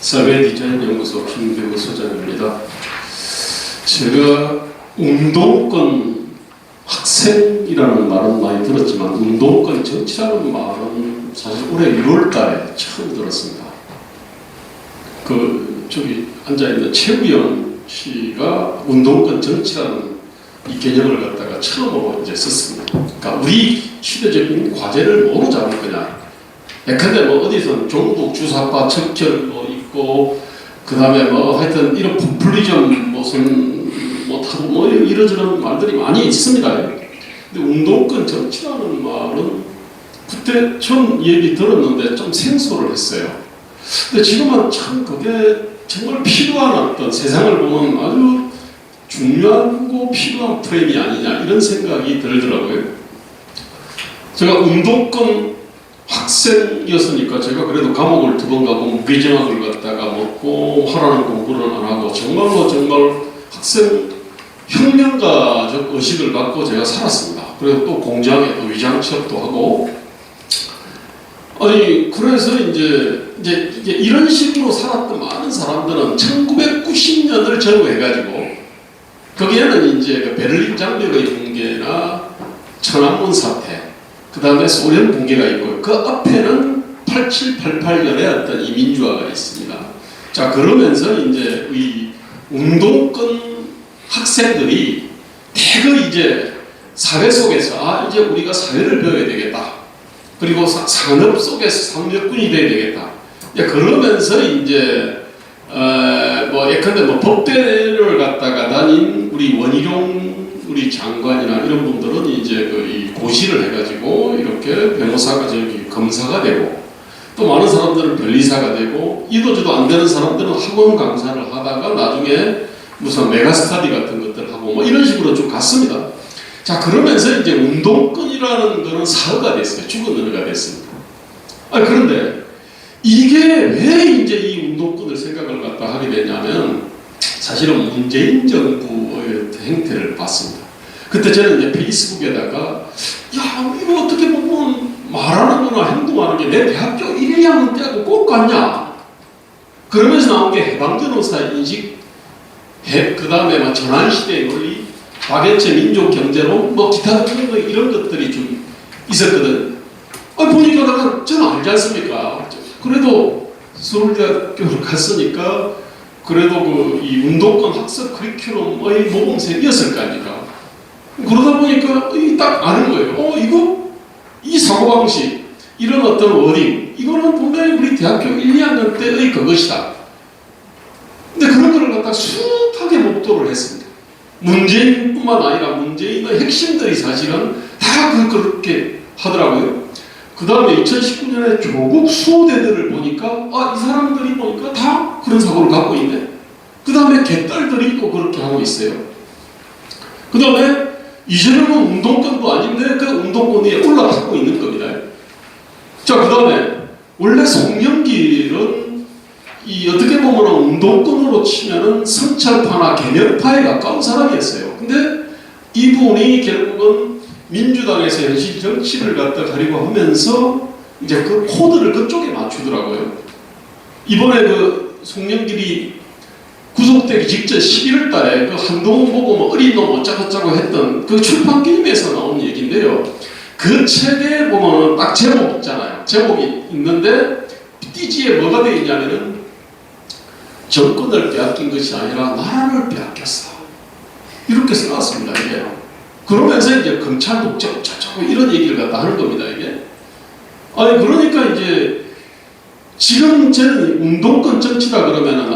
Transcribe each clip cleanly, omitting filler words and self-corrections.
사회디자인연구소 김대우 소장입니다. 제가 운동권 학생이라는 말은 많이 들었지만 운동권 정치라는 말은 사실 올해 1월 달에 처음 들었습니다. 저기 앉아있는 최우영 씨가 운동권 정치라는 이 개념을 갖다가 처음으로 이제 썼습니다. 그러니까 우리 시대적인 과제를 뭐로 잡을 거냐. 예컨대 뭐 어디선 종북, 주사파, 척결 뭐 있고, 그 다음에 뭐 하여튼 이런 포퓰리즘 무슨 뭐 이러저런 말들이 많이 있습니다. 근데 운동권 정치라는 말은 그때 처음 얘기 들었는데 좀 생소를 했어요. 근데 지금은 참 그게 정말 필요한 어떤 세상을 보면 아주 중요하고 필요한 프레임이 아니냐 이런 생각이 들더라고요. 제가 운동권 학생이었으니까 제가 그래도 감옥을 2번 가고 무기징역을 갖다가 먹고 하라는 공부를 안 하고 정말 학생 혁명가적 의식을 갖고 제가 살았습니다. 그리고 또 공장에 또 위장 취업도 하고, 아니 그래서 이제 이런 식으로 살았던 많은 사람들은 1990년을 전후해가지고 거기에는 이제 그 베를린 장벽의 붕괴나 천안문 사태, 그 다음에 소련 붕괴가 있고, 그 앞에는 87, 88년에 어떤 이 민주화가 있습니다. 자, 그러면서 이제 이 운동권 학생들이 대거 이제 사회 속에서 이제 우리가 사회를 배워야 되겠다. 그리고 산업 속에서 산업군이 돼야 되겠다. 그러면서 이제 뭐 예컨대 뭐 법대를 갖다가 다닌 우리 원희룡 우리 장관이나 이런 분들은 이제 이 고시를 해가지고 이렇게 변호사가 검사가 되고, 또 많은 사람들은 변리사가 되고, 이도저도 안 되는 사람들은 학원 강사를 하다가 나중에 무슨 메가스터디 같은 것들 하고 뭐 이런 식으로 쭉 갔습니다. 자, 그러면서 이제 운동권이라는 거는 사회가 됐어요. 죽은 언어가 됐습니다. 그런데 이게 왜 이제 이 운동권을 생각을 갖다 하게 되냐면, 사실은 문재인 정부의 행태를 봤습니다. 그때 저는 이제 페이스북에다가 이거 어떻게 보면 말하는 거나 행동하는 게 내 대학교 1, 2학년 때하고 꼭 같냐. 그러면서 나온 게 해방전호사 인식, 그 다음에 막 전환시대의 논리, 박애체 민족경제론, 뭐 기타 등등 이런 것들이 좀 있었거든. 보니까 저는 알지 않습니까? 그래도 서울대학교를 갔으니까 그래도 이 운동권 학습 커리큘럼의 모범생이었을 거 아닙니까? 그러다 보니까 딱 아는 거예요. 이거 이 사고방식, 이런 어떤 워딩, 이거는 분명히 우리 대학교 1, 2학년 때의 그것이다. 근데 그런 거를 갖다 숱하게 목도를 했습니다. 문재인뿐만 아니라 문재인의 핵심들이 사실은 다 그렇게 하더라고요. 그 다음에 2019년에 조국 수호대들을 보니까 이 사람들이 보니까 다 그런 사고를 갖고 있네. 그 다음에 개딸들이 또 그렇게 하고 있어요. 그 다음에 이제는 운동권도 아닌데 그 운동권 위에 올라타고 있는 겁니다. 자, 그 다음에 원래 송영길은 어떻게 보면 운동권으로 치면은 성찰파나 개혁파에 가까운 사람이었어요. 근데 이분이 결국은 민주당에서 현실 정치를 갖다 가리고 하면서 이제 그 코드를 그쪽에 맞추더라고요. 이번에 그 송영길이 구속되기 직전 11월 달에 그 한동훈 보고 뭐 어린 놈 어쩌고저쩌고 했던 그 출판 게임에서 나온 얘기인데요. 그 책에 보면 딱 제목 있잖아요. 제목이 있는데 띠지에 뭐가 되어 있냐면은 정권을 빼앗긴 것이 아니라 나라를 빼앗겼어. 이렇게 써놨습니다, 이게. 그러면서 이제 검찰 독재 어쩌고 이런 얘기를 갖다 하는 겁니다, 이게. 그러니까 이제 지금 저는 운동권 정치다 그러면은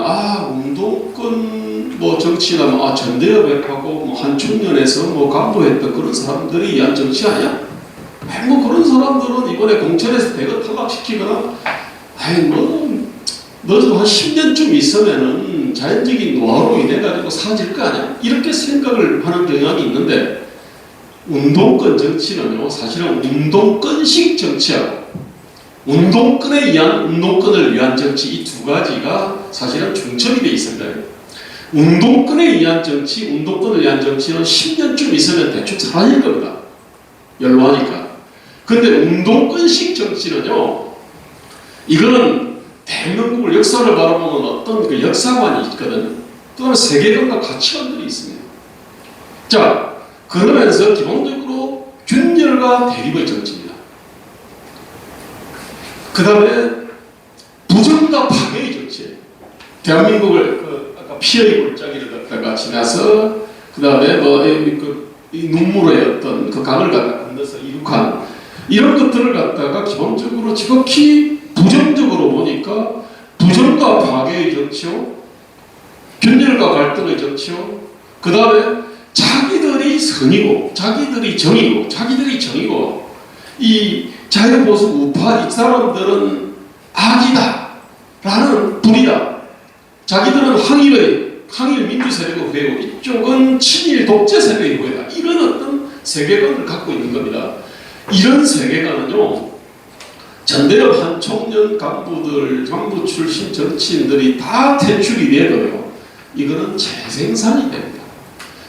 운동권 뭐 정치나 뭐 전대협약하고 뭐 한총련에서 뭐 간부했던 그런 사람들이 위한 정치 아니야? 뭐 그런 사람들은 이번에 공천에서 대거 탈락시키거나 너도 한 10년쯤 있으면은 자연적인 노화로 인해가지고 사라질 거 아니야? 이렇게 생각을 하는 경향이 있는데, 운동권 정치는요, 사실은 운동권식 정치하고 운동권에 의한 운동권을 위한 정치, 이 두 가지가 사실은 중첩이 되어 있습니다. 운동권에 의한 정치, 운동권을 위한 정치는 10년쯤 있으면 대충 사라질 겁니다. 연로하니까. 근데 운동권식 정치는요, 이거는 대한민국을 역사를 바라보는 어떤 그 역사관이 있거든. 그 다음에 세계관과 가치관들이 있습니다. 자, 그러면서 기본적으로 균열과 대립의 정치입니다. 그 다음에 부정과 파괴의 정치예요. 대한민국을 아까 피해의 골짜기를 갖다가 지나서 그 다음에 이 눈물의 어떤 그 강을 갖다 건너서 이룩한 이런 것들을 갖다가 기본적으로 지극히 부정적으로 보니까 부정과 파괴의 정치요, 균열과 갈등의 정치요, 그 다음에 자기들이 선이고 자기들이 정이고 이 자유보수 우파 이 사람들은 악이다 라는 불이다, 자기들은 항일 민주 세력의 후예고 이쪽은 친일 독재 세력의 후예다, 이런 어떤 세계관을 갖고 있는 겁니다. 이런 세계관은요, 전대협 한 청년 간부 출신 정치인들이 다 퇴출이 돼도요, 이거는 재생산이 됩니다.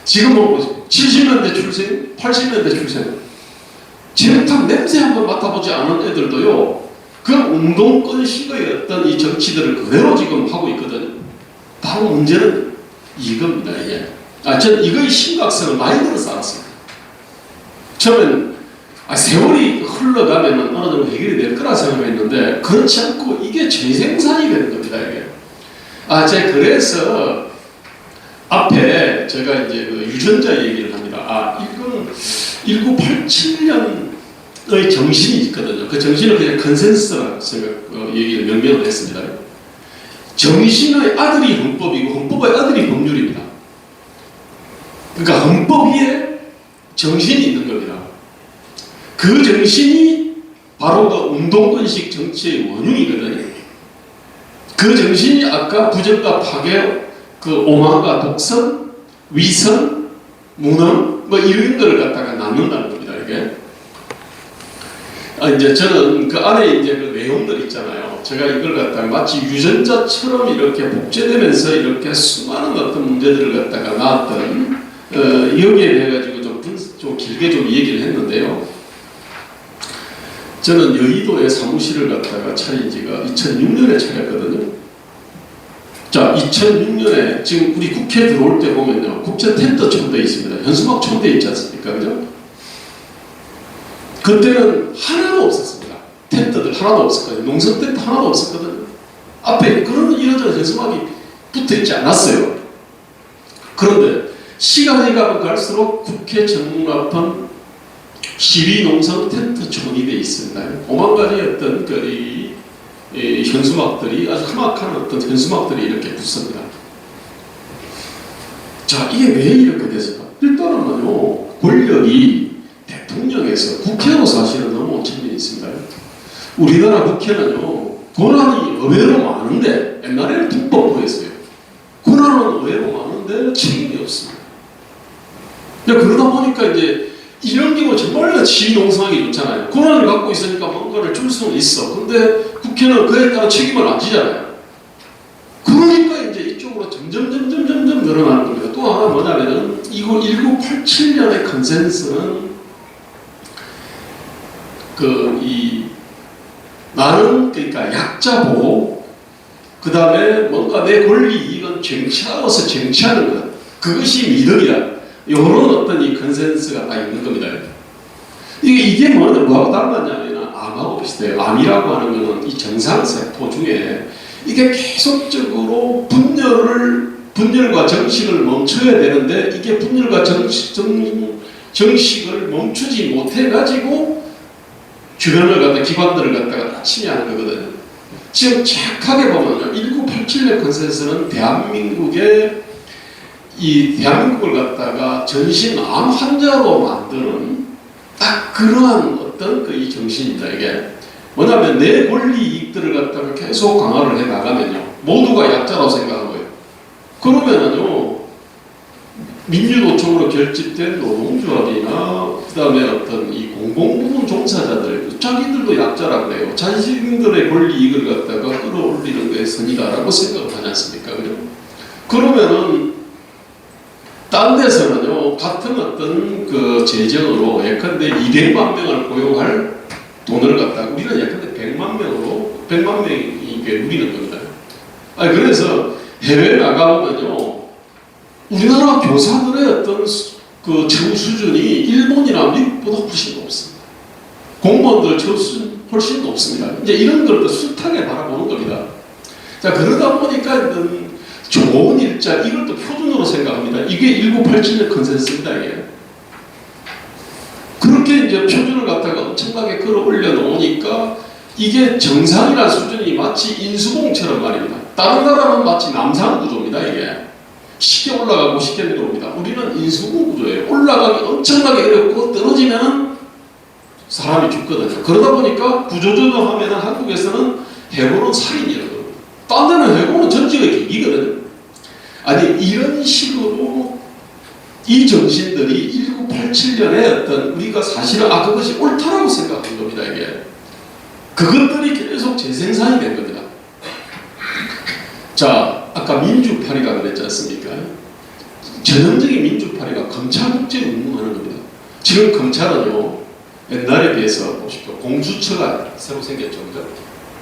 지금 보세요. 70년대 출생, 80년대 출생, 제로탑 냄새 한번 맡아보지 않은 애들도요, 그 운동권식의 어떤 이 정치들을 그대로 지금 하고 있거든요. 바로 문제는 이겁니다, 이게. 전 이거의 심각성을 많이 들어서 처음엔 세월이 흘러가면 어느 정도 해결이 될 거라 생각했는데 그렇지 않고 이게 재생산이 되는 겁니다, 이게. 제가 그래서 앞에 제가 이제 그 유전자 얘기를 합니다. 이건 1987년의 정신이 있거든요. 그 정신을 그냥 컨센서스라고 얘기를 명명을 했습니다. 정신의 아들이 헌법이고 헌법의 아들이 법률입니다. 그러니까 헌법 위에 정신이 있는 겁니다. 그 정신이 바로 그 운동권식 정치의 원흉이거든요. 그 정신이 아까 부정과 파괴, 그 오만과 독선, 위선, 무능, 이런 거를 갖다가 낳는다는 겁니다, 이게. 이제 저는 그 안에 이제 그 내용들 있잖아요. 제가 이걸 갖다가 마치 유전자처럼 이렇게 복제되면서 이렇게 수많은 어떤 문제들을 갖다가 나왔던, 여기에 대해 가지고 좀 길게 좀 얘기를 했는데요. 저는 여의도에 사무실을 갖다가 차린 지가 2006년에 차렸거든요. 자, 2006년에 지금 우리 국회 들어올 때 보면요, 국제 텐트 촌대 있습니다. 현수막 촌대 있지 않습니까? 그죠? 그때는 하나도 없었습니다. 텐트들 하나도 없었거든요. 농성 텐트 하나도 없었거든요. 앞에 그런 이런저런 현수막이 붙어 있지 않았어요. 그런데 시간이 가면 갈수록 국회 정문 앞은 시위 농성 텐트 촌이 되어 있습니다. 오만 가지 어떤 이 현수막들이 아주 험악한 어떤 현수막들이 이렇게 붙습니다. 자, 이게 왜 이렇게 됐을까? 일단은요, 권력이 대통령에서 국회로 사실은 넘어온 측면이 있습니다. 우리나라 국회는요, 권한이 의외로 많은데 옛날에는 국법부였어요. 권한은 의외로 많은데 책임이 없습니다. 그러다 보니까 이제 이런 경우 정말로 시농성하기 좋잖아요. 권한을 갖고 있으니까 뭔가를 줄 수는 있어. 근데 국회는 그에 따라 책임을 안 지잖아요. 그러니까 이제 이쪽으로 점점 늘어나는 겁니다. 또 하나 뭐냐면은 이거 1987년의 컨센서스는 나는 그러니까 약자 보호, 그 다음에 뭔가 내 권리 이익은 쟁취하고서 쟁취하는 것, 그것이 미덕이다. 이런 어떤 이 컨센서스가 다 있는 겁니다. 이게 뭐하고 닮았냐면 암하고 비슷해요. 암이라고 하는 것은 이 정상세포 중에 이게 계속적으로 분열과 정식을 멈춰야 되는데 이게 분열과 정식을 멈추지 못해가지고 주변을 갖다 기관들을 갖다가 침해하는 거거든요. 지금 정확하게 보면요, 1987년 컨센서스는 대한민국을 갖다가 전신 암 환자로 만드는 딱 그러한 어떤 이 정신입니다. 이게 뭐냐면 내 권리 이익들을 갖다가 계속 강화를 해 나가면요, 모두가 약자라고 생각한 거예요. 그러면은요, 민주노총으로 결집된 노동조합이나 그 다음에 어떤 이 공공부문 종사자들, 자기들도 약자라고 해요. 자신들의 권리 이익을 갖다가 끌어올리는 게 선이다라고 생각을 하지 않습니까? 그죠? 그러면은 딴 데서는요, 같은 어떤 그 재정으로 예컨대 200만 명을 고용할 돈을 갖다가 우리는 예컨대 100만 명이 이게 누리는 겁니다. 아니 그래서 해외 나가보면요, 우리나라 교사들의 어떤 그 처우 수준이 일본이나 미국보다 훨씬 높습니다. 공무원들 처우 수준 훨씬 높습니다. 이제 이런 걸 숱하게 바라보는 겁니다. 자, 그러다 보니까 좋은 일자, 이걸 또 표준으로 생각합니다. 이게 1987년 컨센서스입니다, 이게. 그렇게 이제 표준을 갖다가 엄청나게 끌어올려 놓으니까 이게 정상이라는 수준이 마치 인수공처럼 말입니다. 다른 나라는 마치 남산 구조입니다, 이게. 쉽게 올라가고 쉽게 내려옵니다. 우리는 인수공 구조예요. 올라가기 엄청나게 어렵고 떨어지면은 사람이 죽거든요. 그러다 보니까 구조조정하면 한국에서는 해고는 살인이라고 합니다. 딴 데는 해고는 전직의 계기거든요. 아니 이런 식으로 이 정신들이 1987년에 어떤 우리가 사실은 그것이 옳다라고 생각한 겁니다. 이게 그것들이 계속 재생산이 된 겁니다. 자, 아까 민주파리가 그랬지 않습니까? 전형적인 민주파리가 검찰 독재를 운동하는 겁니다. 지금 검찰은요, 옛날에 비해서 보십시오. 공수처가 새로 생겼죠.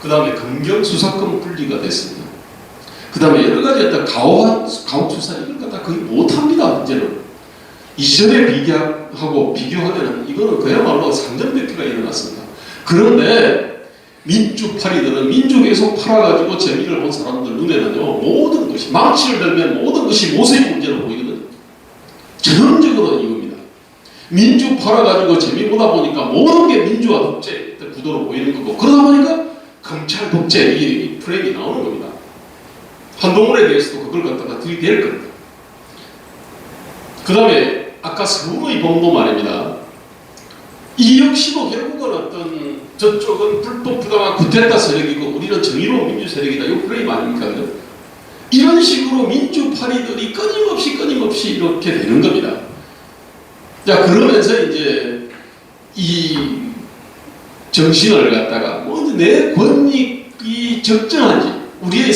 그 다음에 검경수사권 분리가 됐습니다. 그 다음에 여러 가지 어떤 가혹수사 이런 거 다 거의 못합니다. 이제는. 이전에 비교하면 이거는 그야말로 상전백기가 일어났습니다. 그런데 민주파리들은 민주 계속 팔아가지고 재미를 본 사람들 눈에는요, 모든 것이, 망치를 들면 모든 것이 모세의 문제로 보이거든요. 전형적으로 이겁니다. 민주 팔아가지고 재미 보다 보니까 모든 게 민주화 독재 구도로 보이는 거고, 그러다 보니까 검찰 독재 이 프레임이 나오는 겁니다. 한동훈에 대해서도 그걸 갖다가 들이댈 겁니다. 그 다음에 아까 서울의 범도 말입니다. 이 역시도 결국은 어떤 저쪽은 불법 부당한 구테타 세력이고 우리는 정의로운 민주 세력이다. 이 프레임 아닙니까? 그죠? 이런 식으로 민주파리들이 끊임없이 이렇게 되는 겁니다. 자, 그러면서 이제 이 정신을 갖다가 내 권익이 적정한지 우리의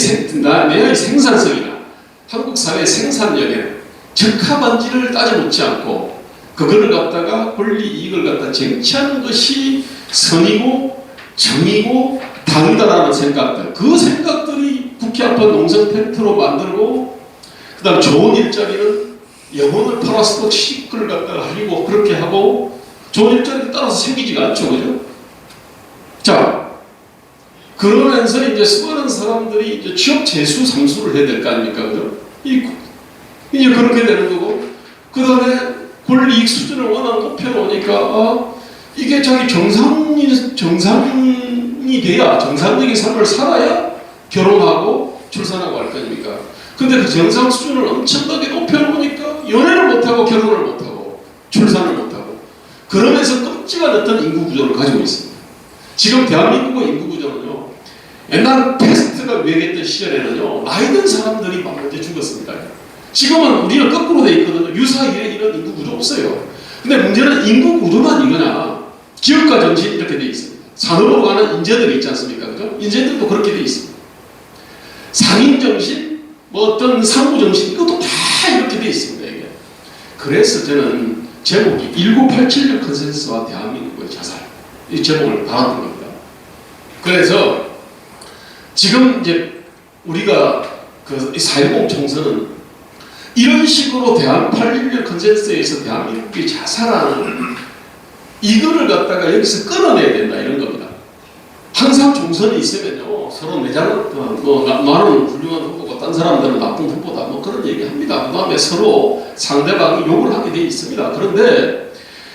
내의 생산성이나 한국 사회의 생산력에 적합한지를 따져묻지 않고 그거를 갖다가 권리 이익을 갖다 쟁취하는 것이 선이고 정의고 당이다라는 생각들, 그 생각들이 국회 앞에 농성 텐트로 만들고, 그 다음 좋은 일자리는 영혼을 팔아서도 취직을 갖다가 하려고 그렇게 하고, 좋은 일자리에 따라서 생기지가 않죠. 그죠? 자, 그러면서 이제 수많은 사람들이 이제 취업 재수 삼수를 해야 될 거 아닙니까? 그죠? 이제 그렇게 되는 거고, 그 다음에 권리 이익 수준을 워낙 높여놓으니까, 이게 자기 정상이 돼야, 정상적인 삶을 살아야 결혼하고 출산하고 할 거 아닙니까? 근데 그 정상 수준을 엄청나게 높여놓으니까 연애를 못하고 결혼을 못하고 출산을 못하고 그러면서 끔찍한 어떤 인구 구조를 가지고 있습니다. 지금 대한민국의 인구 구조는요, 옛날 패스트가 유행했던 시절에는요, 나이 든 사람들이 막 먼저 죽었습니다. 지금은 우리는 거꾸로 돼 있거든요. 유사일에 이런 인구 구조 없어요. 근데 문제는 인구 구조만 이거냐, 기업가 정신 이렇게 돼 있습니다. 산업으로 가는 인재들이 있지 않습니까? 그죠? 인재들도 그렇게 돼 있습니다. 상인 정신, 어떤 상부 정신, 이것도 다 이렇게 돼 있습니다. 이게. 그래서 저는 제목이 1987년 컨센서스와 대한민국의 자살, 이 제목을 달았던 겁니다. 그래서 지금 이제 우리가 그 4.10 총선은 이런 식으로 81년 컨센서스에서 대한민국이 자살하는 이거를 갖다가 여기서 끊어내야 된다 이런 겁니다. 항상 총선이 있으면요, 서로 나는 훌륭한 후보고 딴 사람들은 나쁜 후보다 뭐 그런 얘기 합니다. 그 다음에 서로 상대방이 욕을 하게 돼 있습니다. 그런데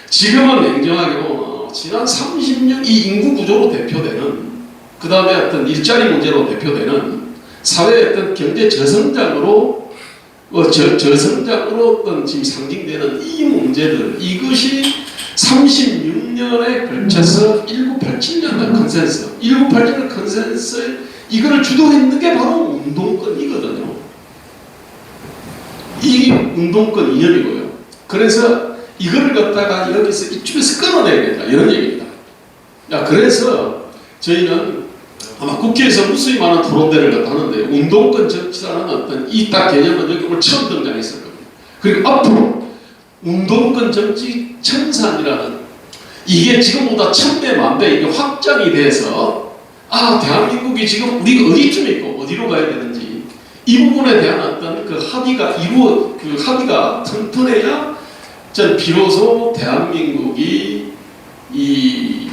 지금은 냉정하게 보면 지난 30년 이 인구 구조로 대표되는, 그 다음에 어떤 일자리 문제로 대표되는 사회의 어떤 경제 저성장으로 어떤 지금 상징되는 이 문제들, 이것이 36년에 걸쳐서 1987년의 컨센서스, 1987년 컨센서스에 이거를 주도했는 게 바로 운동권이거든요. 이 운동권 이념이고요. 그래서 이거를 갖다가 여기서 이쪽에서 끊어내야 된다 이런 얘기입니다. 자, 그래서 저희는 아마 국회에서 무수히 많은 토론대를 갖다 하는데 운동권 정치라는 어떤 이 딱 개념은 여기 오늘 처음 등장했을 겁니다. 그리고 앞으로 운동권 정치 청산이라는 이게 지금보다 1000배, 1000배 이게 확장이 돼서 대한민국이 지금 우리가 어디쯤에 있고 어디로 가야 되는지 이 부분에 대한 어떤 그 합의가 튼튼해야 전 비로소 대한민국이 이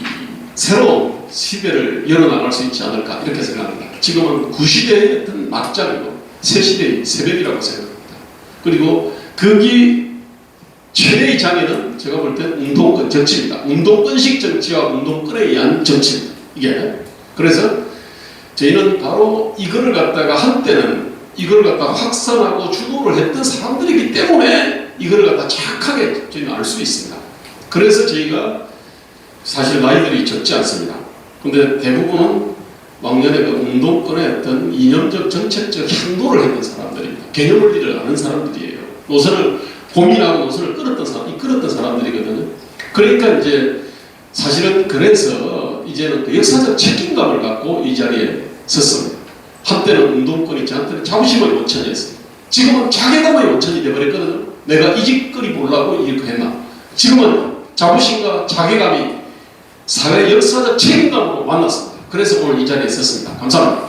새로운 시대를 열어나갈 수 있지 않을까 이렇게 생각합니다. 지금은 구시대의 어떤 막장이고 새시대의 새벽이라고 생각합니다. 그리고 거기 최대의 장애는 제가 볼 때 운동권 정치입니다. 운동권식 정치와 운동권에 의한 정치입니다. 이게 그래서 저희는 바로 이거를 갖다가 한때는 이걸 갖다가 확산하고 주도를 했던 사람들이기 때문에 이걸 갖다 정확하게 저희는 알 수 있습니다. 그래서 저희가 사실 나이들이 적지 않습니다. 근데 대부분은 왕년에 그 운동권의 어떤 이념적 정책적 행도를 했던 사람들입니다. 개념 원리를 아는 사람들이에요. 노선을 고민하고 노선을 끌었던 사람들이거든요. 그러니까 이제 사실은 그래서 이제는 그 역사적 책임감을 갖고 이 자리에 섰습니다. 한때는 운동권이 저한테는 자부심의 원천이었어요. 지금은 자괴감의 원천이 되어버렸거든요. 내가 이 짓거리 보려고 이렇게 했나. 지금은 자부심과 자괴감이 사회 역사적 책임감으로 만났습니다. 그래서 오늘 이 자리에 섰습니다. 감사합니다.